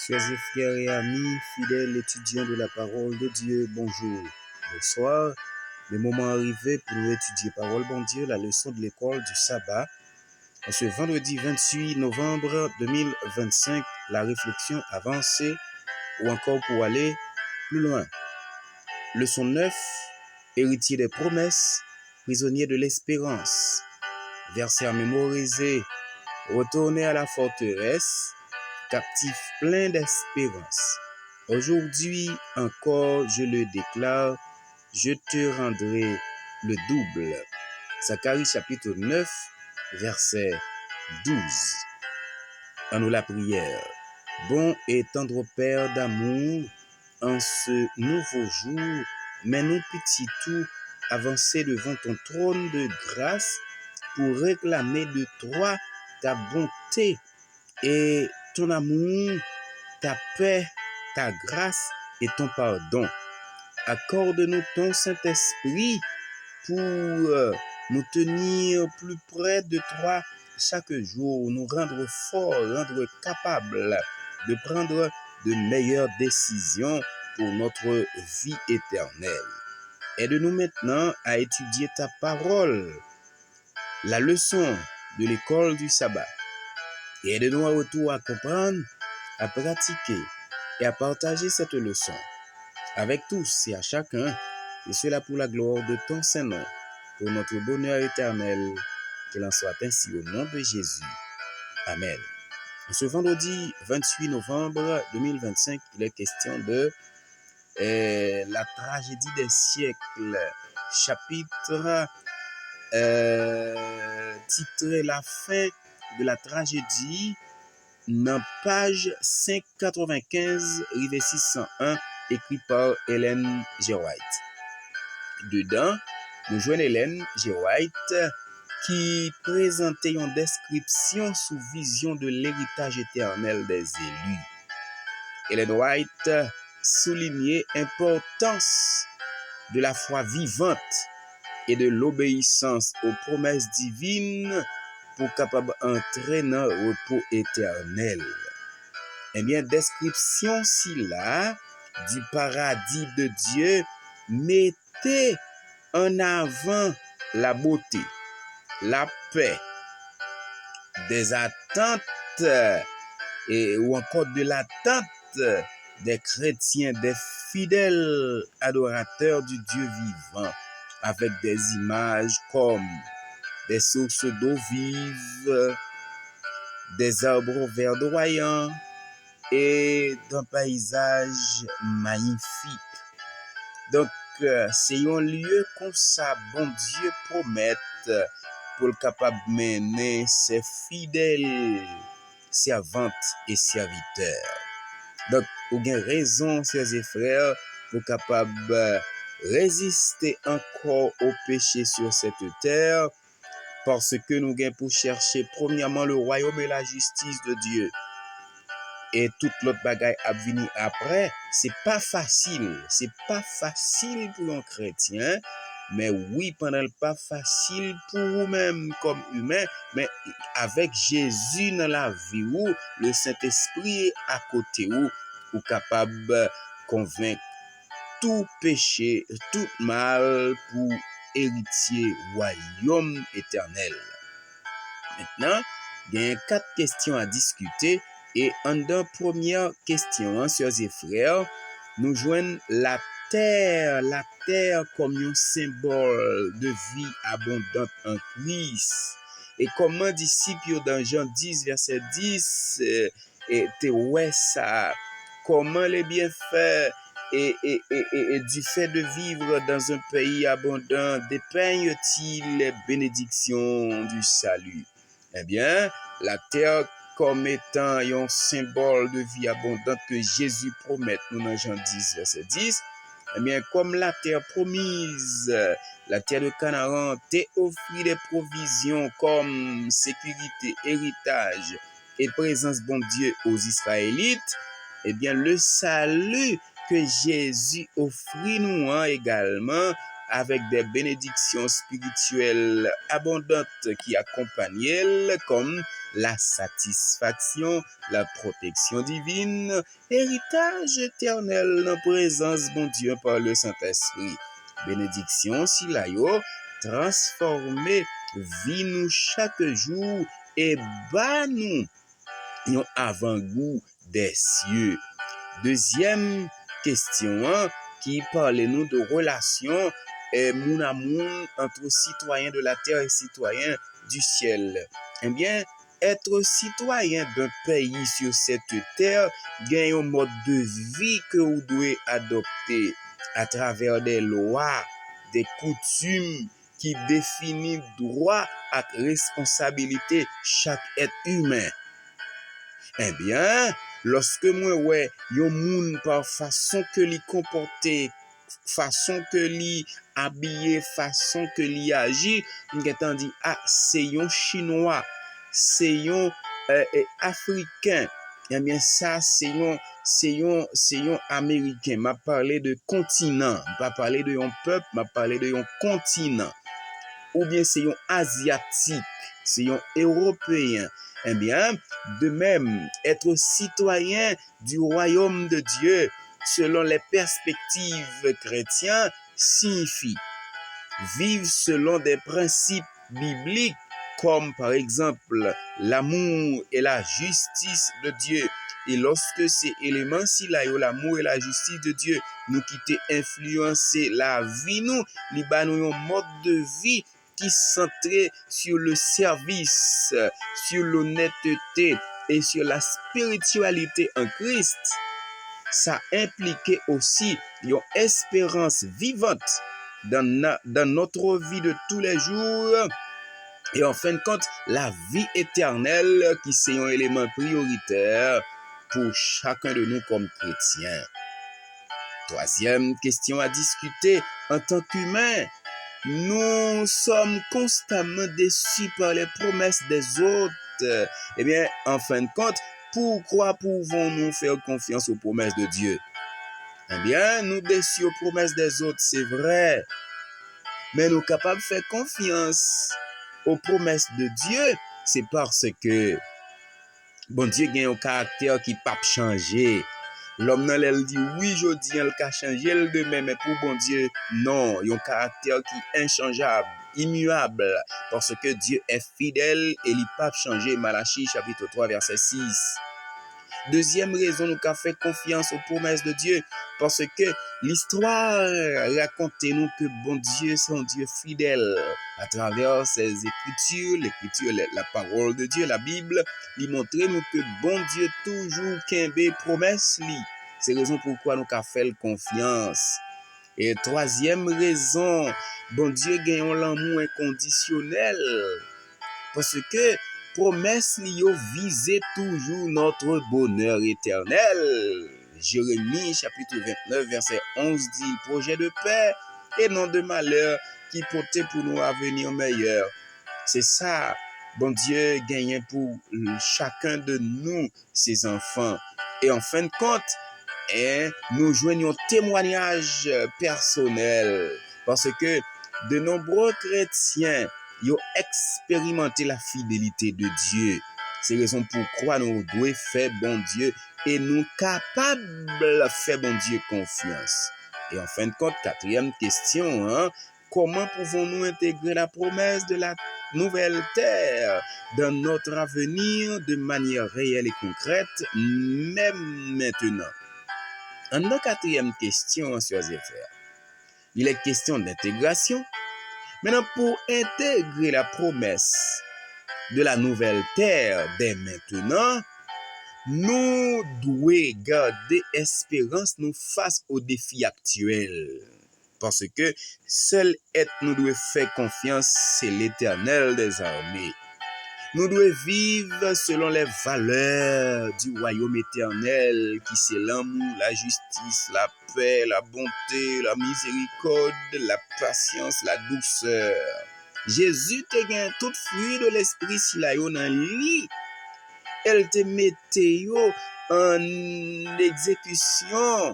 Chers et frères et amis, fidèles étudiants de la parole de Dieu, bonjour, bonsoir. Le moment arrivé pour nous étudier parole bon Dieu, la leçon de l'école du sabbat. En ce vendredi 28 novembre 2025, la réflexion avancée ou encore pour aller plus loin. Leçon 9, héritier des promesses, prisonnier de l'espérance. Verset à mémoriser, retourner à la forteresse, captif plein d'espérance. Aujourd'hui encore, je le déclare, je te rendrai le double. Zacharie chapitre 9, verset 12. En nous la prière. Bon et tendre Père d'amour, en ce nouveau jour, mets-nous petits tout avancer devant ton trône de grâce pour réclamer de toi ta bonté et ton amour, ta paix, ta grâce et ton pardon. Accorde-nous ton Saint-Esprit pour nous tenir plus près de toi chaque jour, nous rendre forts, rendre capables de prendre de meilleures décisions pour notre vie éternelle. Aide-nous maintenant à étudier ta parole, la leçon de l'école du sabbat. Et aide-nous à retour à comprendre, à pratiquer et à partager cette leçon avec tous et à chacun, et cela pour la gloire de ton Saint-Nom, pour notre bonheur éternel, qu'il en soit ainsi au nom de Jésus. Amen. En ce vendredi 28 novembre 2025, il est question de la tragédie des siècles, chapitre titré La fin de la tragédie, dans page 595, rivet 601, écrit par Ellen G. White. Dedans, nous joignons Ellen G. White qui présentait une description sous vision de l'héritage éternel des élus. Ellen White soulignait l'importance de la foi vivante et de l'obéissance aux promesses divines pour capable entrer dans le repos éternel. Eh bien, description si là du paradis de Dieu mettait en avant la beauté, la paix, des attentes ou encore de l'attente des chrétiens, des fidèles adorateurs du Dieu vivant, avec des images comme des sources d'eau vive, des arbres verdoyants et d'un paysage magnifique. Donc, c'est un lieu comme ça, bon Dieu promet pour le capable de mener ses fidèles servantes et serviteurs. Donc, vous avez raison, chers et frères, pour capable résister encore au péché sur cette terre, parce que nous avons pour chercher premièrement le royaume et la justice de Dieu. Et toute l'autre bagaille à venir après, c'est pas facile pour un chrétien, mais oui, pendant le pas facile pour vous-même comme humain, mais avec Jésus dans la vie où le Saint-Esprit est à côté ou capable de convaincre tout péché, tout mal pour héritier royaume éternel. Maintenant, il y a 4 questions à discuter et en deux premières questions, sœurs et frères, nous joignons la terre comme un symbole de vie abondante en Christ. Et comment disciples dans Jean 10, verset 10, te ouais ça, comment les bienfaits et du fait de vivre dans un pays abondant dépeignent-ils les bénédictions du salut? Eh bien, la terre comme étant un symbole de vie abondante que Jésus promet nous dans Jean 10, verset 10, eh bien, comme la terre promise, la terre de Canaan t'a offert des provisions comme sécurité, héritage et présence bon Dieu aux Israélites, eh bien, le salut que Jésus offrit nous également avec des bénédictions spirituelles abondantes qui accompagnent elle, comme la satisfaction, la protection divine, héritage éternel en présence bon Dieu par le Saint-Esprit. Bénédiction si la yo transformer vie nous chaque jour et bas nous un avant-goût des cieux. Deuxième question qui parle nous de relation moun à moun entre citoyens de la terre et citoyens du ciel. Eh bien, être citoyen d'un pays sur cette terre gagne un mode de vie que vous devez adopter à travers des lois, des coutumes qui définissent droit et responsabilité chaque être humain. Eh bien, lorsque moi ouais, yon moun par façon que li comporter, façon que li habillé, façon que li agi, m'getan dit ah, c'est yon chinois, c'est yon africain. Eh bien ça c'est yon américain. M'a parlé de continent, m'a parlé de yon peuple, m'a parlé de yon continent. Ou bien c'est yon asiatique, c'est yon européen. Eh bien, de même, être citoyen du royaume de Dieu, selon les perspectives chrétiennes, signifie vivre selon des principes bibliques, comme par exemple l'amour et la justice de Dieu. Et lorsque ces éléments-ci, l'amour et la justice de Dieu, nous quittent influencer la vie, nous un mode de vie qui centré sur le service, sur l'honnêteté et sur la spiritualité en Christ. Ça impliquait aussi une espérance vivante dans notre vie de tous les jours. Et en fin de compte, la vie éternelle qui c'est un élément prioritaire pour chacun de nous comme chrétiens. Troisième question à discuter en tant qu'humain. Nous sommes constamment déçus par les promesses des autres. Eh bien, en fin de compte, pourquoi pouvons-nous faire confiance aux promesses de Dieu? Eh bien, nous déçus aux promesses des autres, c'est vrai. Mais nous sommes capables de faire confiance aux promesses de Dieu. C'est parce que bon Dieu a un caractère qui ne peut pas changer. L'homme nan elle dit oui, jodi elle ka changer le demain, mais pour bon Dieu, non, il y a un caractère qui est inchangeable, immuable, parce que Dieu est fidèle et il ne peut pas changer. Malachie chapitre 3 verset 6. Deuxième raison, nous avons fait confiance aux promesses de Dieu, parce que l'histoire raconte nous que bon Dieu, c'est un Dieu fidèle. À travers ses écritures, la parole de Dieu, la Bible, il montre nous que bon Dieu toujours kembe promesse li. C'est la raison pourquoi nous avons fait confiance. Et troisième raison, bon Dieu gagne l'amour inconditionnel, parce que promesse li yo vise toujours notre bonheur éternel. Jérémie chapitre 29 verset 11 dit projet de paix et non de malheur qui portait pour nous un avenir meilleur. C'est ça, bon Dieu gagne pour chacun de nous, ses enfants. Et en fin de compte, nous joignons témoignage personnel, parce que de nombreux chrétiens ont expérimenté la fidélité de Dieu. C'est la raison pourquoi nous devons faire bon Dieu et nous capables de faire bon Dieu confiance. Et en fin de compte, quatrième question, comment pouvons-nous intégrer la promesse de la nouvelle terre dans notre avenir de manière réelle et concrète, même maintenant? En la quatrième question, chers frères, il est question d'intégration. Maintenant, pour intégrer la promesse de la nouvelle terre dès maintenant, nous devons garder espérance nous face aux défis actuels. Parce que seul être nous devons faire confiance, c'est l'Éternel des armées. Nous devons vivre selon les valeurs du royaume éternel, qui c'est l'amour, la justice, la paix, la bonté, la miséricorde, la patience, la douceur. Jésus te gagne tout fruit de l'esprit si la yo nan li. Elle te mette yo en exécution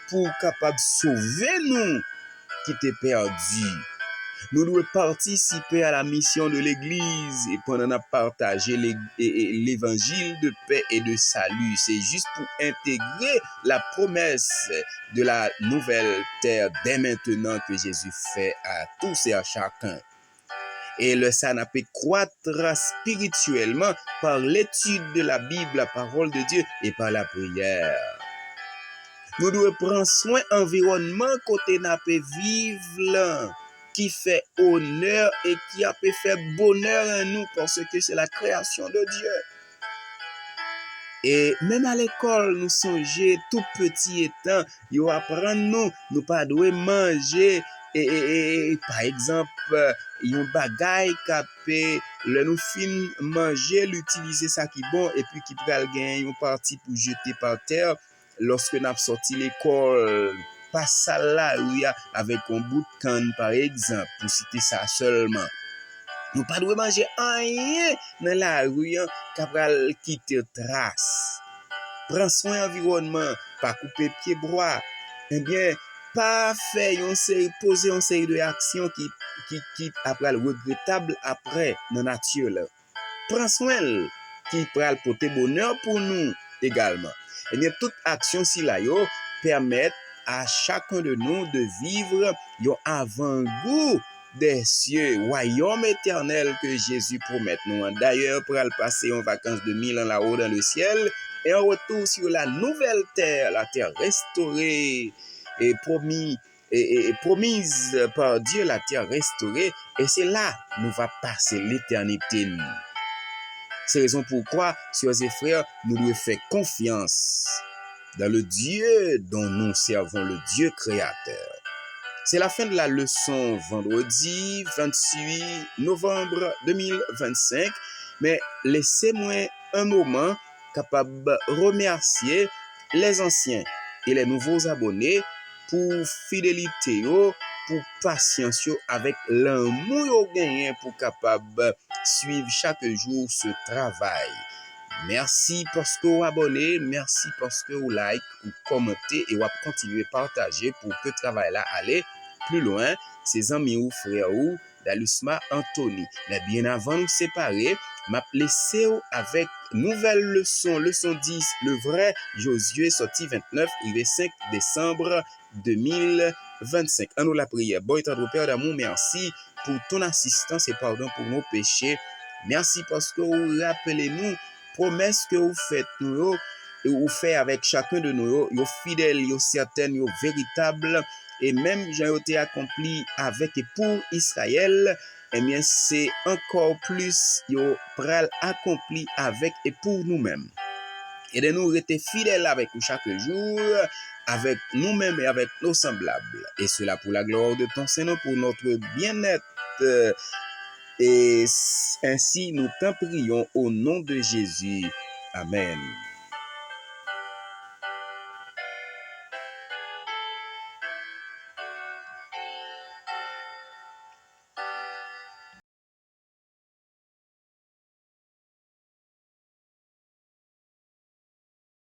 pour capable sauver nous. qui étaient perdus. Nous devons participer à la mission de l'Église et pendant à partager l'évangile de paix et de salut. C'est juste pour intégrer la promesse de la nouvelle terre dès maintenant que Jésus fait à tous et à chacun. Et le ça n'a peut croître spirituellement par l'étude de la Bible, la parole de Dieu et par la prière. Nous devons prendre soin de l'environnement côté n'a peut vivre là, qui fait honneur et qui a peut faire bonheur à nous parce que c'est la création de Dieu. Et même à l'école, nous songeons tout petit étant, ils apprennent nous pas devons manger et par exemple, yon bagay kapé le nous fin manger l'utiliser ça qui bon et puis qui pral gagner yon parti pour jeter par terre lorsque n'a sorti l'école pas ça là avec un bout de canne par exemple pour citer ça seulement. Nous pas devons manger rien dans la rue capral quitter trace. Prends soin de l'environnement, pas couper pied bois. Eh bien, pas faire poser une série de actions qui après regrettable après dans la nature là. Prends soin qui pral porter bonheur pour nous également. Eh bien, toute action si là yo permettent à chacun de nous de vivre un avant-goût des cieux, royaume éternel que Jésus promet nous. D'ailleurs, pour aller passer en vacances de 1000 ans là-haut dans le ciel, et en retour sur la nouvelle terre, la terre restaurée et promise par Dieu, la terre restaurée, et c'est là nous va passer l'éternité. C'est la raison pourquoi, sœurs et frères, nous devons faire confiance dans le Dieu dont nous servons, le Dieu créateur. C'est la fin de la leçon vendredi 28 novembre 2025, mais laissez-moi un moment capable de remercier les anciens et les nouveaux abonnés pour fidélité, pour patience avec l'amour gagné pour capable suivre chaque jour ce travail. Merci parce que vous abonnez, merci parce que vous like, vous commentez et vous continuez à partager pour que le travail là aille plus loin. Ses amis ou frères ou d'Alusma Anthony. Mais bien avant de nous séparer, m'a laissé avec nouvelle leçon 10, le vrai Josué sorti 29, il est 5 décembre 2025. En nous la prière. Bon état de Père d'amour, merci pour ton assistance et pardon pour nos péchés. Merci parce que vous rappelez-nous promesse que vous faites nous et vous faites avec chacun de nous, vous fidèles, vous certaines, vous véritables et même j'ai été accompli avec et pour Israël, eh bien c'est encore plus vous pral accompli avec et pour nous-mêmes. Et de nous rester fidèles avec vous chaque jour, avec nous-mêmes et avec nos semblables. Et cela pour la gloire de ton Seigneur, pour notre bien-être. Et ainsi nous t'en prions au nom de Jésus. Amen.